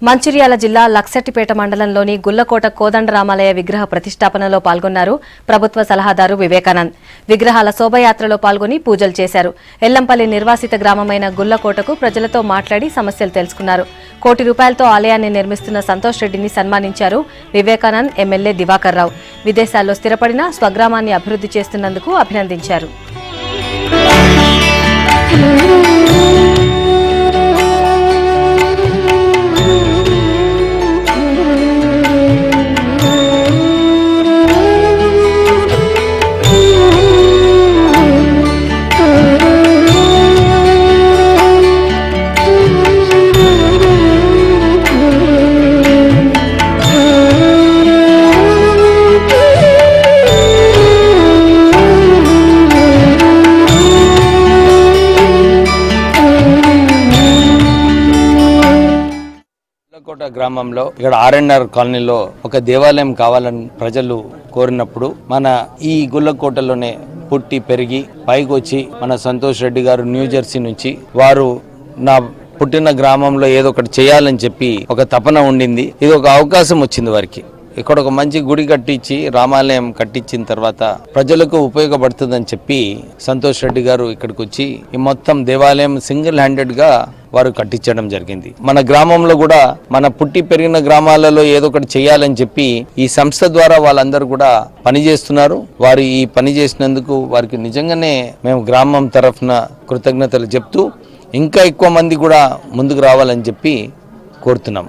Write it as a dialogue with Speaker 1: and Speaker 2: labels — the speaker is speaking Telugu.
Speaker 1: మంచిర్యాల జిల్లా లక్సెట్టిపేట మండలంలోని గుల్లకోట కోదండరామాలయ విగ్రహ ప్రతిష్టాపనలో పాల్గొన్నారు ప్రభుత్వ సలహాదారు వివేకానంద్. విగ్రహాల శోభయాత్రలో పాల్గొని పూజలు చేశారు. ఎల్లంపల్లి నిర్వాసిత గ్రామమైన గుల్లకోటకు ప్రజలతో మాట్లాడి సమస్యలు తెలుసుకున్నారు. ₹1 కోటితో ఆలయాన్ని నిర్మిస్తున్న సంతోష్ రెడ్డిని సన్మానించారు వివేకానంద్. ఎమ్మెల్యే దివాకర్ రావు విదేశాల్లో స్థిరపడిన స్వగ్రామాన్ని అభివృద్ధి చేస్తున్నందుకు అభినందించారు.
Speaker 2: గుల్లకోట గ్రామంలో ఇక్కడ ఆర్ఎన్ఆర్ కాలనీలో ఒక దేవాలయం కావాలని ప్రజలు కోరినప్పుడు మన ఈ గుల్లకోటలోనే పుట్టి పెరిగి పైకి వచ్చి మన సంతోష్ రెడ్డి గారు న్యూజెర్సీ నుంచి వారు నా పుట్టిన గ్రామంలో ఏదో ఒకటి చేయాలని చెప్పి ఒక తపన ఉండింది. ఇది ఒక అవకాశం వచ్చింది వారికి. ఇక్కడ ఒక మంచి గుడి కట్టించి రామాలయం కట్టించిన తర్వాత ప్రజలకు ఉపయోగపడుతుందని చెప్పి సంతోష్ రెడ్డి గారు ఇక్కడికి వచ్చి ఈ మొత్తం దేవాలయం సింగిల్ హ్యాండెడ్ గా వారు కట్టించడం జరిగింది. మన గ్రామంలో కూడా మన పుట్టి పెరిగిన గ్రామాలలో ఏదో ఒకటి చేయాలని చెప్పి ఈ సంస్థ ద్వారా వాళ్ళందరూ కూడా పనిచేస్తున్నారు. వారు ఈ పని చేసినందుకు వారికి నిజంగానే మేము గ్రామం తరఫున కృతజ్ఞతలు చెప్తూ ఇంకా ఎక్కువ మంది కూడా ముందుకు రావాలని చెప్పి కోరుతున్నాం.